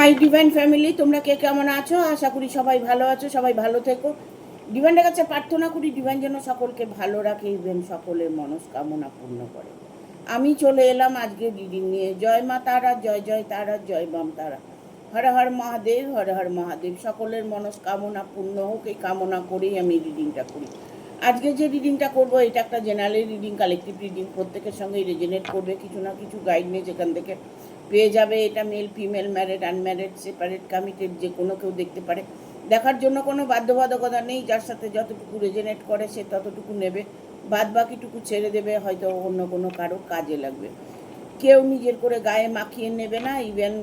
মাই divine family, তোমরা কে কেমন আছো? আশা করি সবাই ভালো আছো, সবাই ভালো থেকো। ডিভাইনের কাছে প্রার্থনা করি ডিভাইন যেন সকলকে ভালো রাখে, ইভেন সকলের মনস্কামনা পূর্ণ করে। আমি চলে এলাম আজকে রিডিং নিয়ে। জয় মা তারা, জয় জয় তারা, জয় বাম তারা। হর হর মহাদেব, হর হর মহাদেব। সকলের মনস্কামনা পূর্ণ হোক এই কামনা করেই আমি রিডিংটা করি। আজকে যে রিডিংটা করব এটা একটা জেনারেল রিডিং, কালেকটিভ রিডিং, প্রত্যেকের সঙ্গেই রেজোনেট করবে। কিছু না কিছু গাইডনেস এখান থেকে পেয়ে যাবে। এটা male female, married unmarried, separate committed, যে কোনো কেউ দেখতে পারে। দেখার জন্য কোনো বাধ্যবাধকতা নেই, যার সাথে যতটুকু রেজোনেট করে সে ততটুকু নেবে, বাদ বাকিটুকু ছেড়ে দেবে, হয়তো অন্য কোনো কারো কাজে লাগবে। কেউ নিজের করে গায়ে মাখিয়ে নেবে না। ইভেন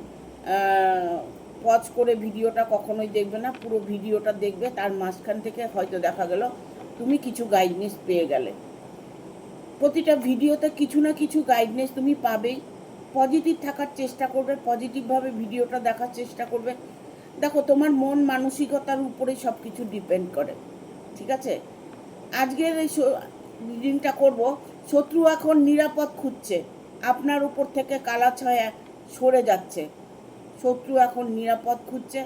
পজ করে ভিডিওটা কখনোই দেখবে না, পুরো ভিডিওটা দেখবে। তার মাঝখান থেকে হয়তো দেখা গেল তুমি কিছু গাইডনেস পেয়ে গেলে। প্রতিটা ভিডিওতে কিছু না কিছু গাইডনেস তুমি পাবেই। পজিটিভ থাকার চেষ্টা করবে, পজিটিভভাবে ভিডিওটা দেখার চেষ্টা করবে। দেখো, তোমার মন মানসিকতার উপরে সব কিছু ডিপেন্ড করে, ঠিক আছে? আজকের এই রিডিংটা করব। শত্রু এখন নিরাপদ খুঁজছে, আপনার উপর থেকে কালা ছায়া সরে যাচ্ছে। শত্রু এখন নিরাপদ খুঁজছে,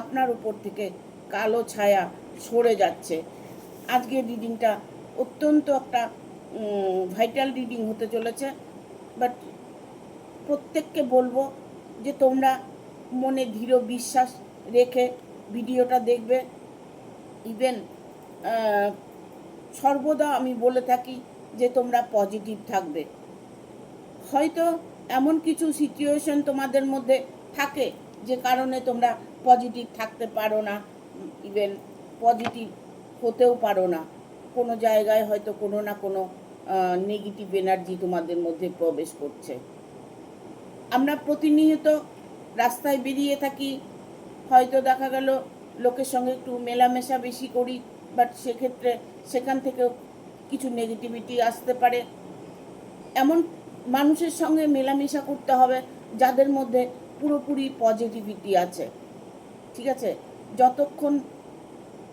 আপনার উপর থেকে কালো ছায়া সরে যাচ্ছে। আজকের রিডিংটা অত্যন্ত একটা ভাইটাল রিডিং হতে চলেছে। বাট প্রত্যেককে বলবো যে তোমরা মনে দৃঢ় বিশ্বাস রেখে ভিডিওটা দেখবে। ইভেন সর্বদা আমি বলে থাকি যে তোমরা পজিটিভ থাকবে। হয়তো এমন কিছু সিচুয়েশন তোমাদের মধ্যে থাকে যে কারণে তোমরা পজিটিভ থাকতে পারো না, ইভেন পজিটিভ হতেও পারো না। কোনো জায়গায় হয়তো কোনো না কোনো নেগেটিভ এনার্জি তোমাদের মধ্যে প্রবেশ করছে। আমরা প্রতিনিয়ত রাস্তায় বেরিয়ে থাকি, হয়তো দেখা গেল লোকের সঙ্গে একটু মেলামেশা বেশি করি, বাট সেক্ষেত্রে সেখান থেকেও কিছু নেগেটিভিটি আসতে পারে। এমন মানুষের সঙ্গে মেলামেশা করতে হবে যাদের মধ্যে পুরোপুরি পজিটিভিটি আছে, ঠিক আছে? যতক্ষণ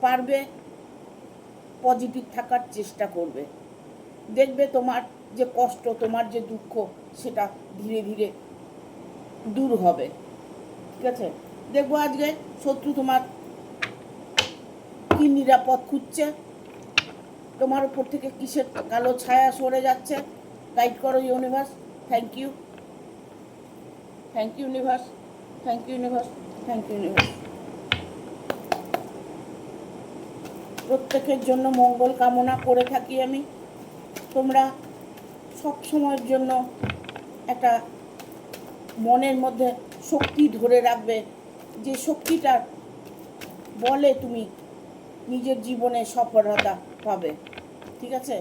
পারবে পজিটিভ থাকার চেষ্টা করবে, দেখবে তোমার যে কষ্ট, তোমার যে দুঃখ, সেটা ধীরে ধীরে দূর হবে, ঠিক আছে? দেখবো আজকে শত্রু তোমার কি নিরাপদ খুঁজছে, তোমার উপর থেকে কিসের কালো ছায়া সরে যাচ্ছে। গাইড করো universe. Thank you, thank you universe, thank you universe, thank you universe. প্রত্যেকের জন্য মঙ্গল কামনা করে থাকি আমি। তোমরা সব সময়ের জন্য একটা মনের মধ্যে শক্তি ধরে রাখবে, যে শক্তিটার বলে তুমি নিজের জীবনে সফলতা পাবে, ঠিক আছে?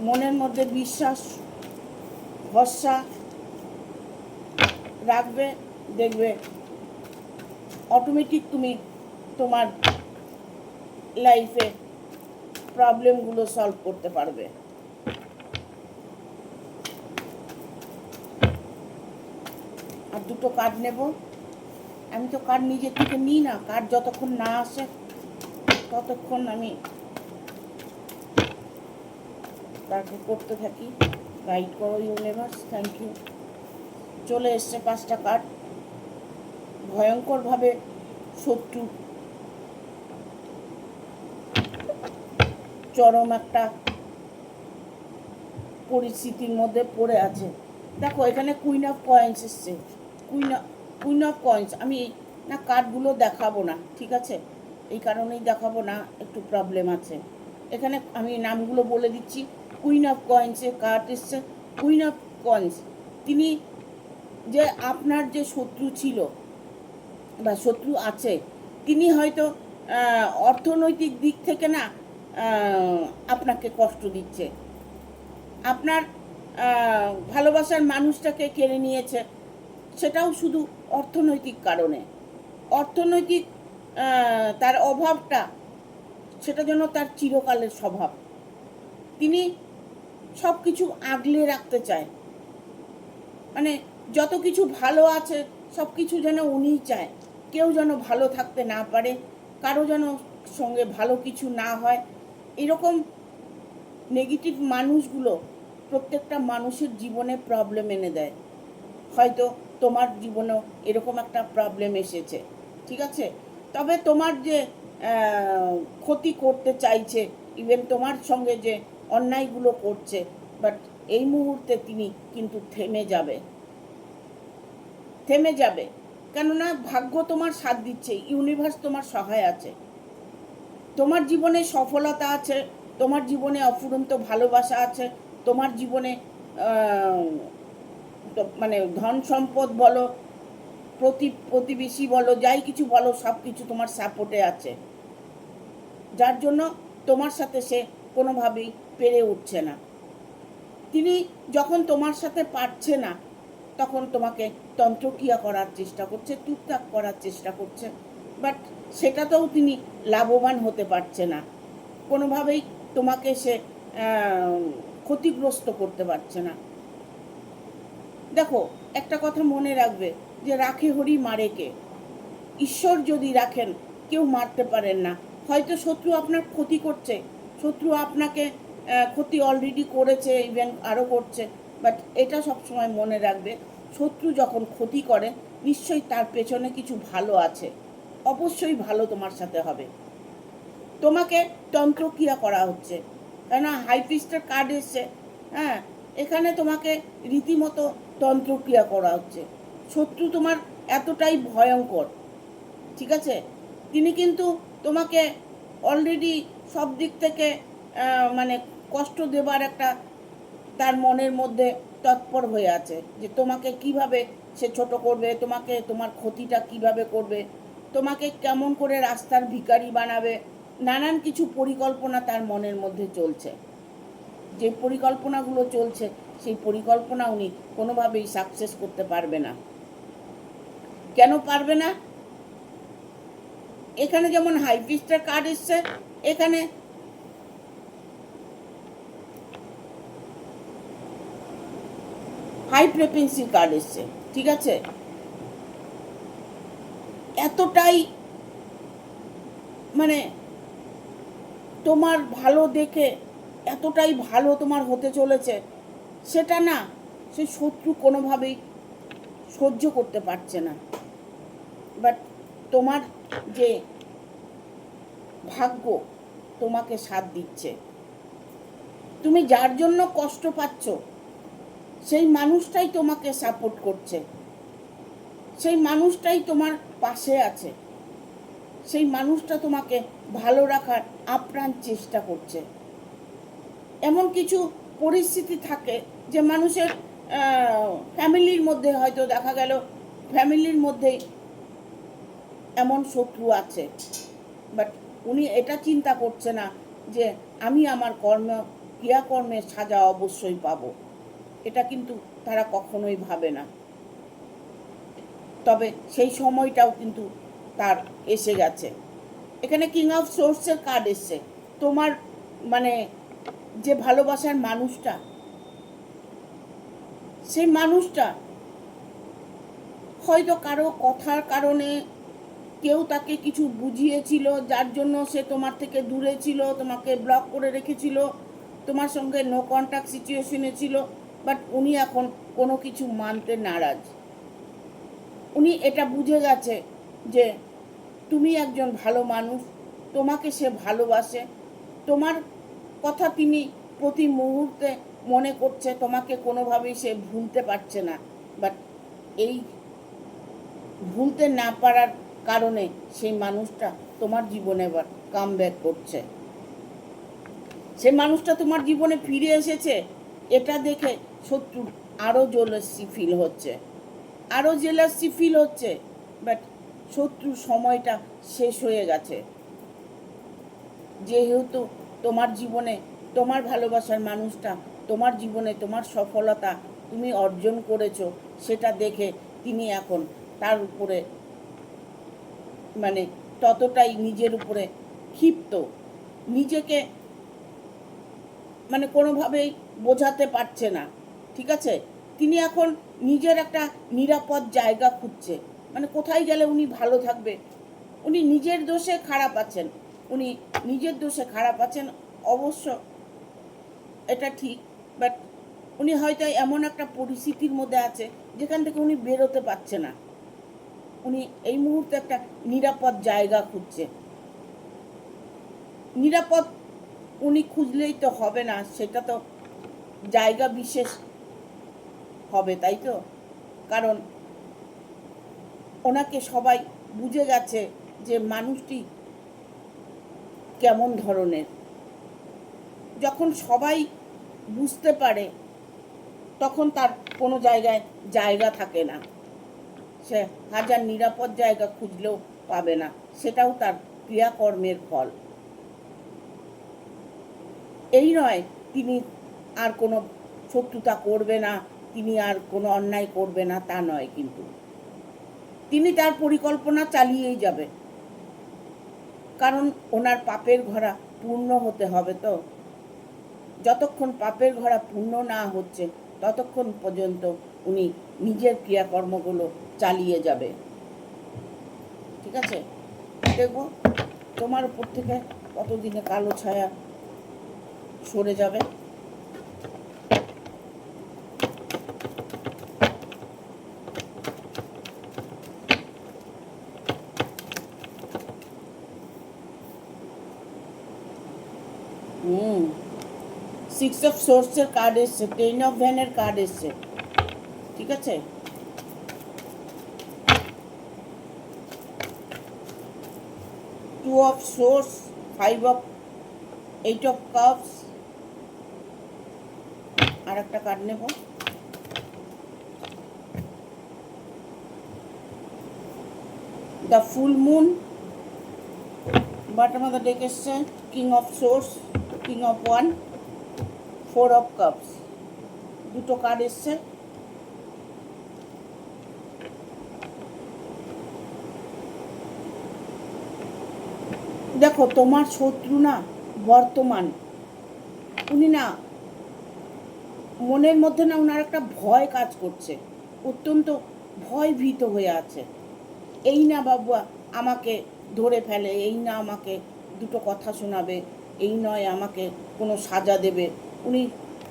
মনের মধ্যে বিশ্বাস, ভরসা রাখবে, দেখবে অটোমেটিক তুমি তোমার লাইফে প্রবলেমগুলো সলভ করতে পারবে। আর দুটো কার্ড নেব। আমি তো কার্ড নিজের থেকে নিই না, কার্ড যতক্ষণ না আসে ততক্ষণ আমি তাকে করতে থাকি। গাইড করো ইউনিভার্স, থ্যাংক ইউ। চলে এসছে 5টা কার্ড। ভয়ঙ্করভাবে শত্রু চরম একটা পরিস্থিতির মধ্যে পড়ে আছে। দেখো, এখানে কুইন অফ কয়েন্স এসছে। Queen of coins. আমি না কার্ডগুলো দেখাবো না, ঠিক আছে? এই কারণেই দেখাবো না, একটু প্রবলেম আছে। এখানে আমি নামগুলো বলে দিচ্ছি। কুইন অফ কয়েন্সের কার্ড এসছে। কুইন অফ কয়েন্স, তিনি যে আপনার যে শত্রু ছিল বা শত্রু আছে, তিনি হয়তো অর্থনৈতিক দিক থেকে না আপনাকে কষ্ট দিচ্ছে। আপনার ভালোবাসার মানুষটাকে কেড়ে নিয়েছে, সেটাও শুধু অর্থনৈতিক কারণে। অর্থনৈতিক তার অভাবটা, সেটা যেন তার চিরকালের স্বভাব। তিনি সব কিছু আগলে রাখতে চায়, মানে যত কিছু ভালো আছে সব কিছু যেন উনিই চায়। কেউ যেন ভালো থাকতে না পারে, কারো যেন সঙ্গে ভালো কিছু না হয়, এরকম নেগেটিভ মানুষগুলো প্রত্যেকটা মানুষের জীবনে প্রবলেম এনে দেয়। হয়তো তোমার জীবনেও এরকম একটা প্রবলেম এসেছে, ঠিক আছে? তবে তোমার যে ক্ষতি করতে চাইছে, ইভেন তোমার সঙ্গে যে অন্যায়গুলো করছে, বাট এই মুহূর্তে তিনি কিন্তু থেমে যাবে। কেননা ভাগ্য তোমার সাথ দিচ্ছে, ইউনিভার্স তোমার সহায় আছে, তোমার জীবনে সফলতা আছে, তোমার জীবনে অফুরন্ত ভালোবাসা আছে, তোমার জীবনে মানে ধন সম্পদ বলো, প্রতিবেশী বলো, যাই কিছু বলো, সব কিছু তোমার সাপোর্টে আছে, যার জন্য তোমার সাথে সে কোনোভাবেই পেরে উঠছে না। তিনি যখন তোমার সাথে পারছে না, তখন তোমাকে তন্ত্রক্রিয়া করার চেষ্টা করছে, টুকটাক করার চেষ্টা করছে, বাট সেটাতেও তিনি লাভবান হতে পারছে না, কোনোভাবেই তোমাকে সে ক্ষতিগ্রস্ত করতে পারছে না। দেখো, একটা কথা মনে রাখবে যে রাখে হরি মারে কে। ঈশ্বর যদি রাখেন, কেউ মারতে পারেন না। হয়তো শত্রু আপনার ক্ষতি করছে, শত্রু আপনাকে ক্ষতি অলরেডি করেছে, ইভেন আরও করছে, বাট এটা সবসময় মনে রাখবে, শত্রু যখন ক্ষতি করে নিশ্চয়ই তার পেছনে কিছু ভালো আছে, অবশ্যই ভালো তোমার সাথে হবে। তোমাকে তন্ত্রক্রিয়া করা হচ্ছে, কেননা হাই প্রিস্টের কার্ড এসছে, হ্যাঁ, এখানে তোমাকে রীতিমতো তন্ত্রক্রিয়া করা হচ্ছে। শত্রু তোমার এতটাই ভয়ঙ্কর, ঠিক আছে? তিনি কিন্তু তোমাকে অলরেডি সব দিক থেকে মানে কষ্ট দেবার একটা তার মনের মধ্যে তৎপর হয়ে আছে, যে তোমাকে কিভাবে সে ছোট করবে, তোমাকে তোমার ক্ষতিটা কিভাবে করবে, তোমাকে কেমন করে রাস্তার ভিখারি বানাবে, নানান কিছু পরিকল্পনা তার মনের মধ্যে চলছে। যে পরিকল্পনাগুলো চলছে, সেই পরিকল্পনা উনি কোনোভাবেই সাকসেস করতে পারবে না। কেন পারবে না? এখানে যেমন হাই প্রিস্টের কার্ড এসছে, এখানে হাই ফ্রিকোয়েন্সি কার্ড এসছে, ঠিক আছে? এতটাই মানে তোমার ভালো দেখে এতটাই ভালো তোমার হতে চলেছে, সেটা না সে শত্রু কোনোভাবেই সহ্য করতে পারছে না। বাট তোমার যে ভাগ্য তোমাকে সাথ দিচ্ছে, তুমি যার জন্য কষ্ট পাচ্ছ সেই মানুষটাই তোমাকে সাপোর্ট করছে, সেই মানুষটাই তোমার পাশে আছে, সেই মানুষটা তোমাকে ভালো রাখার আপ্রাণ চেষ্টা করছে। এমন কিছু পরিস্থিতি থাকে যে মানুষের ফ্যামিলির মধ্যে হয়তো দেখা গেল ফ্যামিলির মধ্যেই এমন শত্রু আছে, বাট উনি এটা চিন্তা করছে না যে আমি আমার ক্রিয়াকর্মের সাজা অবশ্যই পাব, এটা কিন্তু তারা কখনোই ভাবে না। তবে সেই সময়টাও কিন্তু তার এসে গেছে। এখানে কিং অফ সোর্সের কার্ড এসছে। তোমার মানে যে ভালোবাসার মানুষটা, সেই মানুষটা হয়তো কারো কথার কারণে কেউ তাকে কিছু বুঝিয়েছিল, যার জন্য সে তোমার থেকে দূরে ছিল, তোমাকে ব্লক করে রেখেছিল, তোমার সঙ্গে নো কন্ট্যাক্ট সিচুয়েশনে ছিল, বাট উনি এখন কোনো কিছু মানতে নারাজ। উনি এটা বুঝে গেছে যে তুমি একজন ভালো মানুষ, তোমাকে সে ভালোবাসে, তোমার কথা তিনি প্রতি মুহূর্তে মনে করছে, তোমাকে কোনোভাবেই সে ভুলতে পারছে না, বাট এই ভুলতে না পারার কারণে সেই মানুষটা তোমার জীবনে এবার কামব্যাক করছে, সেই মানুষটা তোমার জীবনে ফিরে এসেছে। এটা দেখে শত্রুর আরও জেলাসি ফিল হচ্ছে, বাট শত্রুর সময়টা শেষ হয়ে গেছে। যেহেতু তোমার জীবনে তোমার ভালোবাসার মানুষটা তোমার জীবনে তোমার সফলতা তুমি অর্জন করেছো, সেটা দেখে তিনি এখন তার উপরে মানে ততটাই নিজের উপরে ক্ষিপ্ত, নিজেকে মানে কোনোভাবেই বোঝাতে পারছে না, ঠিক আছে? তিনি এখন নিজের একটা নিরাপদ জায়গা খুঁজছে, মানে কোথায় গেলে উনি ভালো থাকবে। উনি নিজের দোষে খারাপ আছেন, অবশ্য এটা ঠিক, বাট উনি হয়তো এমন একটা পরিস্থিতির মধ্যে আছে যেখান থেকে উনি বেরোতে পারছে না। উনি এই মুহূর্তে একটা নিরাপদ জায়গা খুঁজছে। নিরাপদ উনি খুঁজলেই তো হবে না, সেটা তো জায়গা বিশেষ হবে, তাই তো? কারণ ওনাকে সবাই বুঝে গেছে যে মানুষটি কেমন ধরনের। যখন সবাই বুঝতে পারে তখন তার কোনো জায়গায় জায়গা থাকে না, সে হাজার নিরাপদ জায়গা খুঁজলেও পাবে না, সেটাও তার ক্রিয়াকর্মের ফল। এই নয় তিনি আর কোনো শত্রুতা করবে না, তিনি আর কোনো অন্যায় করবে না, তা নয়, কিন্তু তিনি তার পরিকল্পনা চালিয়েই যাবে। কারণ ওনার পাপের ঘোড়া পূর্ণ হতে হবে। তো যতক্ষণ পাপের ঘোড়া পূর্ণ না হচ্ছে ততক্ষণ পর্যন্ত উনি নিজের ক্রিয়াকর্মগুলো চালিয়ে যাবে। ঠিক আছে, দেখবো তোমার উপর থেকে কতদিনে কালো ছায়া সরে যাবে। সিক্স অফ সোর্সের কার্ড এসছে, 10 অফ ভ্যানের কার্ড এসছে। ঠিক আছে, two of swords, 5 of 8 of cups. আর একটা কার্ড নেব, the full moon. Bottom of the deck এসছে king of swords, king of ওয়ান, 4 অফ কাপস। দুটো কার্ড এসছে। দেখো তোমার শত্রু না বর্তমান, উনি না মনের মধ্যে না ওনার একটা ভয় কাজ করছে, অত্যন্ত ভয় ভীত হয়ে আছে। এই না বাবু আমাকে ধরে ফেলে, এই না আমাকে দুটো কথা শোনাবে, এই নয় আমাকে কোনো সাজা দেবে। উনি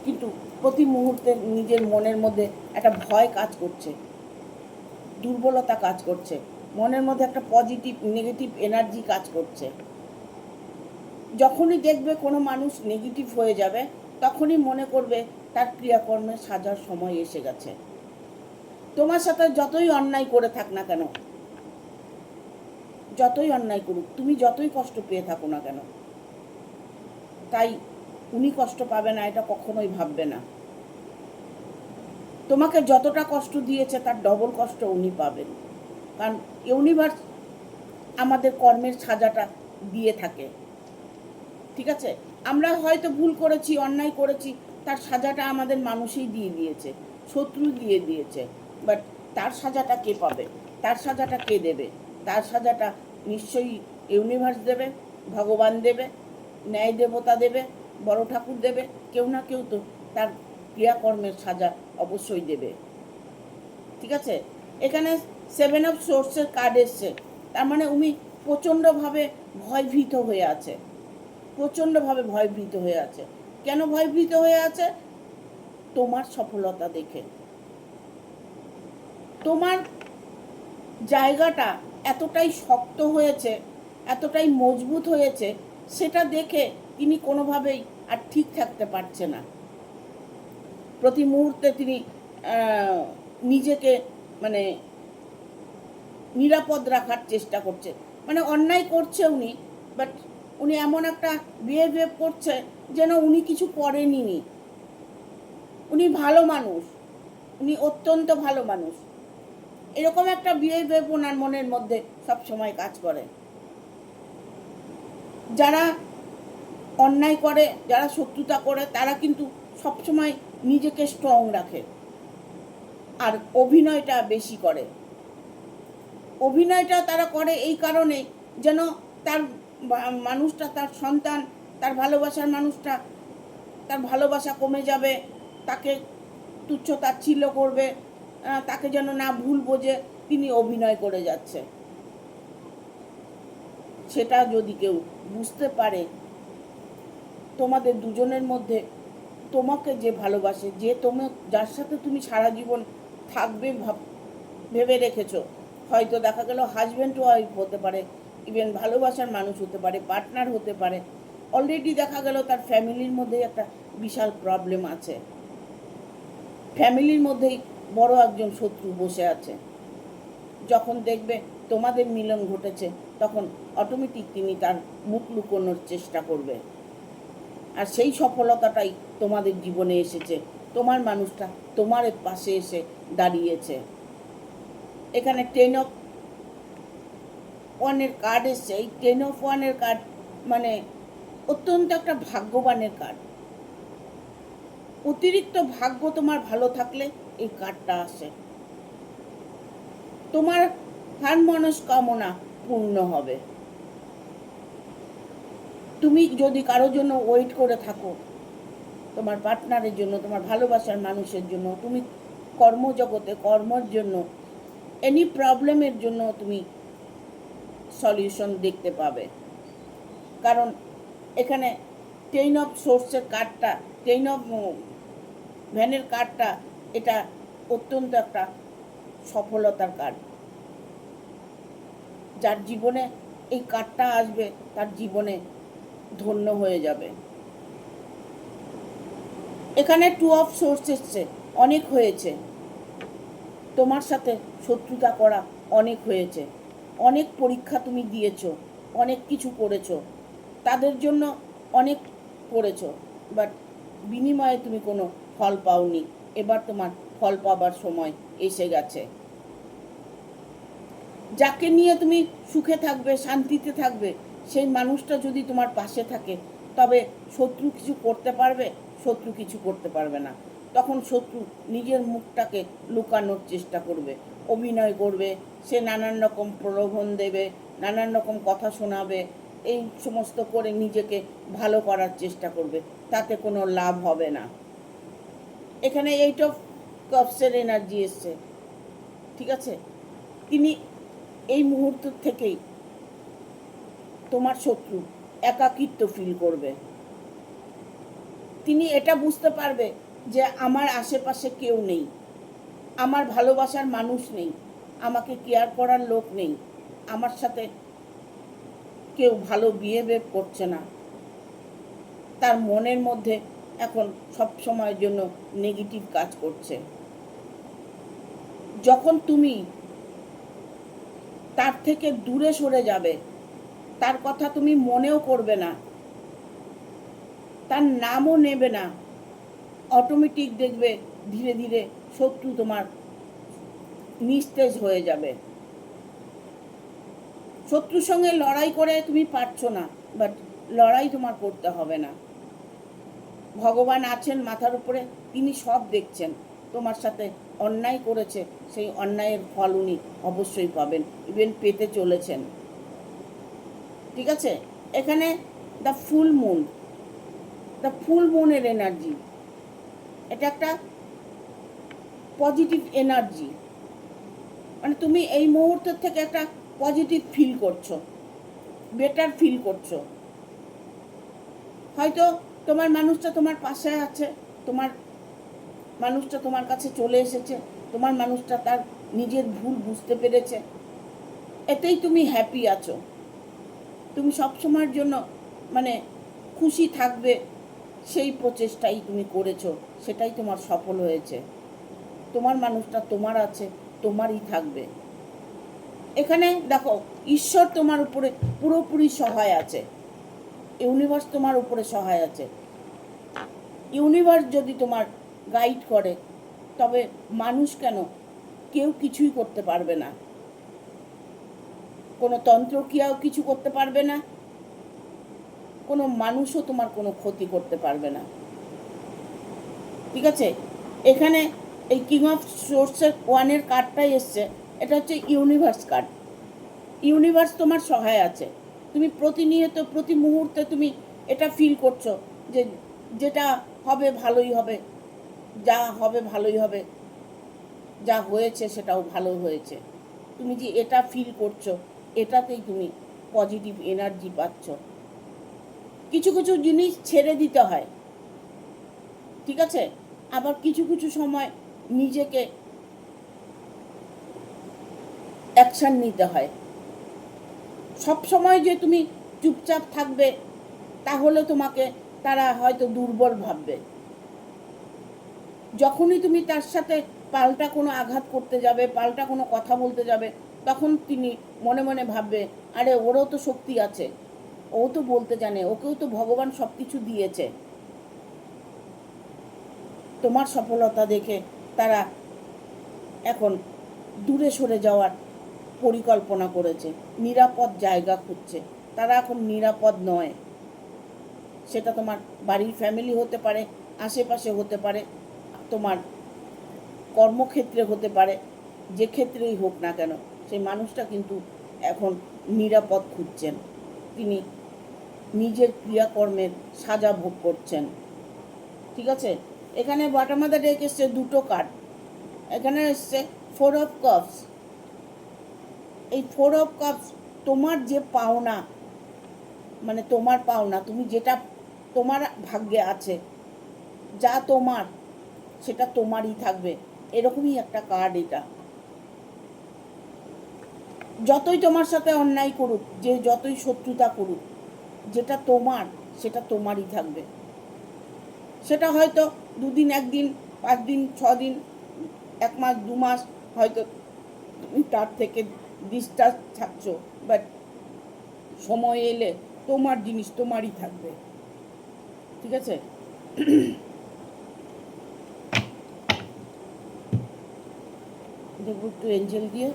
কিন্তু প্রতি মুহূর্তে নিজের মনের মধ্যে একটা ভয় কাজ করছে, দুর্বলতা কাজ করছে, মনের মধ্যে একটা পজিটিভ নেগেটিভ এনার্জি কাজ করছে। যখনই দেখবে কোনো মানুষ নেগেটিভ হয়ে যাবে তখনই মনে করবে তার ক্রিয়াকর্মে সাজার সময় এসে গেছে। তোমার সাথে যতই অন্যায় করে থাক না কেন, যতই অন্যায় করুক, তুমি যতই কষ্ট পেয়ে থাকো না কেন, তাই উনি কষ্ট পাবে না এটা কখনোই ভাববে না। তোমাকে যতটা কষ্ট দিয়েছে তার ডবল কষ্ট উনি পাবেন, কারণ ইউনিভার্স আমাদের কর্মের সাজাটা দিয়ে থাকে। ঠিক আছে, আমরা হয়তো ভুল করেছি, অন্যায় করেছি, তার সাজাটা আমাদের মানুষই দিয়ে দিয়েছে, শত্রু দিয়ে দিয়েছে, বাট তার সাজাটা কে পাবে, তার সাজাটা কে দেবে? তার সাজাটা নিশ্চয়ই ইউনিভার্স দেবে, ভগবান দেবে, ন্যায় দেবতা দেবে, বড় ঠাকুর দেবে, কেউ না কেউ তো তার ক্রিয়াকর্মের সাজা অবশ্যই দেবে। ঠিক আছে, এখানে 7 অফ সোর্সের কার্ড এসছে, তার মানে উনি প্রচণ্ডভাবে ভয়ভীত হয়ে আছে, প্রচণ্ডভাবে ভয়ভীত হয়ে আছে। কেন ভয়ভীত হয়ে আছে? তোমার সফলতা দেখে। তোমার জায়গাটা এতটাই শক্ত হয়েছে, এতটাই মজবুত হয়েছে, সেটা দেখে তিনি কোনোভাবেই আর ঠিক থাকতে পারছে না। প্রতি মুহূর্তে তিনি নিজেকে মানে নিরাপদ রাখার চেষ্টা করছে। মানে অন্যায় করছে উনি, বাট উনি এমন একটা বিহেভিয়ার করছে যেন উনি কিছু করেনি। উনি ভালো মানুষ, উনি অত্যন্ত ভালো মানুষ, এরকম একটা বিহেভিয়ার ওনার মনের মধ্যে সবসময় কাজ করে। যারা অন্যায় করে, যারা শত্রুতা করে, তারা কিন্তু সবসময় নিজেকে স্ট্রং রাখে, আর অভিনয়টা বেশি করে। অভিনয়টা তারা করে এই কারণে যেন তার মানুষটা, তার সন্তান, তার ভালোবাসার মানুষটা, তার ভালোবাসা কমে যাবে, তাকে তুচ্ছ তাচ্ছিল্য করবে, তাকে যেন না ভুল বোঝে, তিনি অভিনয় করে যাচ্ছে। সেটা যদি কেউ বুঝতে পারে, তোমাদের দুজনের মধ্যে তোমাকে যে ভালোবাসে, যে যার সাথে তুমি সারা জীবন থাকবে ভেবে রেখেছো, হয়তো দেখা গেল হাজব্যান্ড ওয়াইফ হতে পারে, ইভেন ভালোবাসার মানুষ হতে পারে, পার্টনার হতে পারে, অলরেডি দেখা গেল তার ফ্যামিলির মধ্যেই একটা বিশাল প্রবলেম আছে, ফ্যামিলির মধ্যেই বড় একজন শত্রু বসে আছে। যখন দেখবে তোমাদের মিলন ঘটেছে, তখন অটোমেটিক তিনি তার মুখ লুকোনোর চেষ্টা করবে। আর সেই সফলতাটাই তোমাদের জীবনে এসেছে, তোমার মানুষটা তোমার পাশে এসে দাঁড়িয়েছে। এখানে 10 of 1 কার্ড এসছে। এই 10 of 1 কার্ড মানে অত্যন্ত একটা ভাগ্যবানের কার্ড। অতিরিক্ত ভাগ্য তোমার ভালো থাকলে এই কার্ডটা আসে। তোমার হার মনস্কামনা পূর্ণ হবে। তুমি যদি কারোর জন্য ওয়েট করে থাকো, তোমার পার্টনারের জন্য, তোমার ভালোবাসার মানুষের জন্য, তুমি কর্মজগতে কর্মের জন্য, এনি প্রবলেমের জন্য তুমি সলিউশন দেখতে পাবে। কারণ এখানে 10 অফ সোর্সের কার্ডটা, 10 অফ ভ্যানের কার্ডটা, এটা অত্যন্ত একটা সফলতার কার্ড। যার জীবনে এই কার্ডটা আসবে তার জীবনে ধন্য হয়ে যাবে। এখানে 2 অফ সোর্স এসছে। অনেক হয়েছে তোমার সাথে শত্রুতা করা, অনেক হয়েছে, অনেক পরীক্ষা তুমি দিয়েছো, অনেক কিছু করেছো, তাদের জন্য অনেক করেছো, বাট বিনিময়ে তুমি কোনো ফল পাওনি। এবার তোমার ফল পাবার সময় এসে গেছে। যাকে নিয়ে তুমি সুখে থাকবে, শান্তিতে থাকবে, সেই মানুষটা যদি তোমার পাশে থাকে, তবে শত্রু কিছু করতে পারবে? শত্রু কিছু করতে পারবে না। তখন শত্রু নিজের মুখটাকে লুকানোর চেষ্টা করবে, অভিনয় করবে, সে নানান রকম প্রলোভন দেবে, নানান রকম কথা শোনাবে, এই সমস্ত করে নিজেকে ভালো করার চেষ্টা করবে, তাতে কোনো লাভ হবে না। এখানে 8 অফ কাপসের এনার্জি এসছে, ঠিক আছে? তিনি এই মুহূর্ত থেকেই তোমার শত্রু একাকিত্ব ফিল করবে। তিনি এটা বুঝতে পারবে যে আমার আশেপাশে কেউ নেই, আমার ভালোবাসার মানুষ নেই, আমাকে কেয়ার করার লোক নেই, আমার সাথে কেউ ভালো বিহেভ করছে না। তার মনের মধ্যে এখন সব সময়ের জন্য নেগেটিভ কাজ করছে। যখন তুমি তার থেকে দূরে সরে যাবে, তার কথা তুমি মনেও করবে না, তার নামও নেবে না, অটোমেটিক দেখবে ধীরে ধীরে শত্রু তোমার নিস্তেজ হয়ে যাবে। শত্রুর সঙ্গে লড়াই করে তুমি পারছো না, বাট লড়াই তোমার করতে হবে না। ভগবান আছেন মাথার উপরে, তিনি সব দেখছেন। তোমার সাথে অন্যায় করেছে, সেই অন্যায়ের ফল উনি অবশ্যই পাবেন, ইভেন পেতে চলেছেন, ঠিক আছে? এখানে the full moon, the full মুনের এনার্জি, এটা একটা পজিটিভ এনার্জি। মানে তুমি এই মুহূর্তের থেকে একটা পজিটিভ ফিল করছো, বেটার ফিল করছো। হয়তো তোমার মানুষটা তোমার পাশে আছে, তোমার মানুষটা তোমার কাছে চলে এসেছে, তোমার মানুষটা তার নিজের ভুল বুঝতে পেরেছে, এতেই তুমি হ্যাপি আছো। তুমি সবসময়ের জন্য মানে খুশি থাকবে, সেই প্রচেষ্টাই তুমি করেছো, সেটাই তোমার সফল হয়েছে। তোমার মানুষটা তোমার আছে, তোমারই থাকবে। এখানে দেখো, ঈশ্বর তোমার উপরে পুরোপুরি সহায় আছে, ইউনিভার্স তোমার উপরে সহায় আছে। ইউনিভার্স যদি তোমার গাইড করে, তবে মানুষ কেন, কেউ কিছুই করতে পারবে না। কোনো তন্ত্রক্রিয়াও কিছু করতে পারবে না, কোনো মানুষও তোমার কোনো ক্ষতি করতে পারবে না, ঠিক আছে? এখানে এই কিং অফ সোর্সের 1 কার্ডটাই এসছে, এটা হচ্ছে ইউনিভার্স কার্ড। ইউনিভার্স তোমার সহায় আছে। তুমি প্রতিনিয়ত প্রতি মুহূর্তে তুমি এটা ফিল করছো যে যেটা হবে ভালোই হবে, যা হবে ভালোই হবে, যা হয়েছে সেটাও ভালো হয়েছে। তুমি যে এটা ফিল করছো, এটাতেই তুমি পজিটিভ এনার্জি পাচ্ছ। কিছু কিছু জিনিস ছেড়ে দিতে হয়, ঠিক আছে? আবার কিছু কিছু সময় নিজেকে অ্যাকশান নিতে হয়। সব সময় যে তুমি চুপচাপ থাকবে তাহলে তোমাকে তারা হয়তো দুর্বল ভাববে। যখনই তুমি তার সাথে পাল্টা কোনো আঘাত করতে যাবে, পাল্টা কোনো কথা বলতে যাবে, তখন তিনি মনে মনে ভাববে, আরে ওরও তো শক্তি আছে, ও তো বলতে জানে, ওকেও তো ভগবান সব কিছু দিয়েছে। তোমার সফলতা দেখে তারা এখন দূরে সরে যাওয়ার পরিকল্পনা করেছে, নিরাপদ জায়গা খুঁজছে। তারা এখন নিরাপদ নয়। সেটা তোমার বাড়ির ফ্যামিলি হতে পারে, আশেপাশে হতে পারে, তোমার কর্মক্ষেত্রে হতে পারে, যে ক্ষেত্রেই হোক না কেন সেই মানুষটা কিন্তু এখন নিরাপদ খুঁজছেন। তিনি নিজের ক্রিয়াকর্মের সাজা ভোগ করছেন। ঠিক আছে? এখানে বটম অফ দ্য ডেক এসছে দুটো কার্ড, এখানে এসছে 4 অফ কাপস। এই 4 অফ কাপস তোমার যে পাওনা, মানে তোমার পাওনা, তুমি যেটা তোমার ভাগ্যে আছে, যা তোমার সেটা তোমারই থাকবে, এরকমই একটা কার্ড এটা। যতই তোমার সাথে অন্যায় করুক, যে যতই শত্রুতা করুক, যেটা তোমার সেটা তোমারই থাকবে। সেটা হয়তো 2 দিন, 1 দিন, 5 দিন, 6 দিন, 1 মাস, 2 মাস হয়তো তুমি তার থেকে ডিস্টার্ব থাকছো, বাট সময় এলে তোমার জিনিস তোমারই থাকবে। ঠিক আছে? দেখবো একটু এঞ্জেল দিয়ে।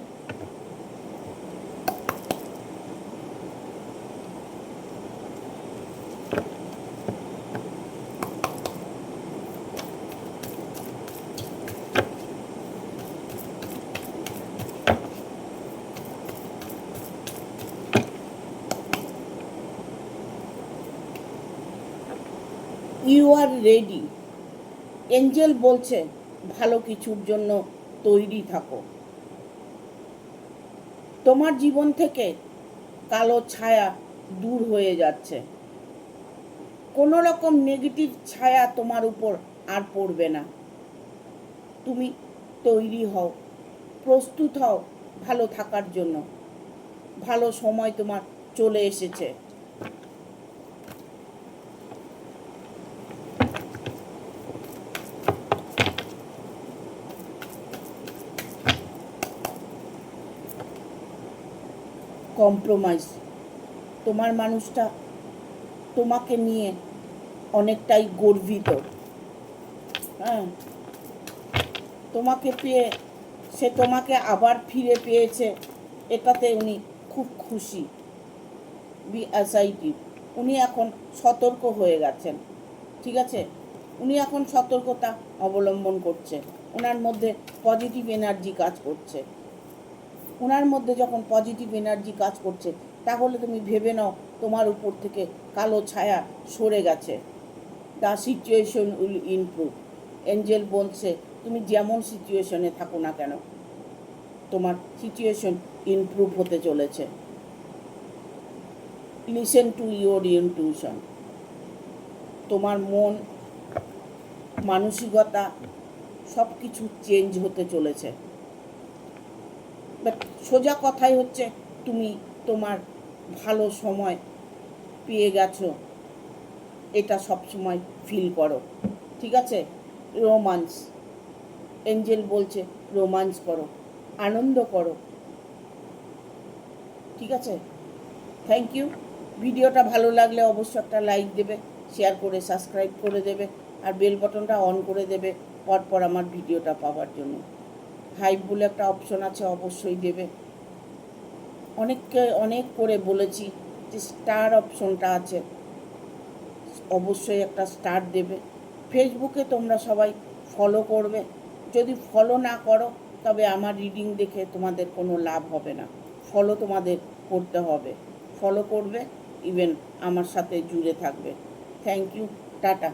You R ready. এঞ্জেল বলছে ভালো কিছুর জন্য তৈরি থাকো। তোমার জীবন থেকে কালো ছায়া দূর হয়ে যাচ্ছে। কোনো রকম নেগেটিভ ছায়া তোমার উপর আর পড়বে না। তুমি তৈরি হও, প্রস্তুত হও ভালো থাকার জন্য। ভালো সময় তোমার চলে এসেছে। কম্প্রোমাইজ, তোমার মানুষটা তোমাকে নিয়ে অনেকটাই গর্বিত। হ্যাঁ, তোমাকে পেয়ে, সে তোমাকে আবার ফিরে পেয়েছে, এটাতে উনি খুব খুশি। বি অ্যাসাইটিভ, উনি এখন সতর্ক হয়ে গেছেন। ঠিক আছে? উনি এখন সতর্কতা অবলম্বন করছে। ওনার মধ্যে পজিটিভ এনার্জি কাজ করছে। ওনার মধ্যে যখন পজিটিভ এনার্জি কাজ করছে, তাহলে তুমি ভেবে নাও তোমার উপর থেকে কালো ছায়া সরে গেছে। The situation will improve. Angel বলছে তুমি যেমন সিচুয়েশনে থাকো না কেন, তোমার সিচুয়েশন ইমপ্রুভ হতে চলেছে। Listen to your intuition. তোমার মন, মানসিকতা সব কিছু চেঞ্জ হতে চলেছে। বাট সোজা কথাই হচ্ছে তুমি তোমার ভালো সময় পেয়ে গেছো, এটা সব সময় ফিল করো। ঠিক আছে? রোমান্স, এঞ্জেল বলছে রোমান্স করো, আনন্দ করো। ঠিক আছে? Thank you. ভিডিওটা ভালো লাগলে অবশ্যই একটা লাইক দেবে, শেয়ার করে সাবস্ক্রাইব করে দেবে, আর বেল বাটনটা অন করে দেবে পরপর আমার ভিডিওটা পাওয়ার জন্য। হাইপ বলে একটা অপশন আছে, অবশ্যই দেবে। অনেক করে বলেছি যে স্টার অপশনটা আছে, অবশ্যই একটা স্টার দেবে। ফেসবুকে তোমরা সবাই ফলো করবে। যদি ফলো না করো তবে আমার রিডিং দেখে তোমাদের কোনো লাভ হবে না। ফলো তোমাদের করতে হবে। ফলো করবে, ইভেন আমার সাথে জুড়ে থাকবে। Thank you, tata.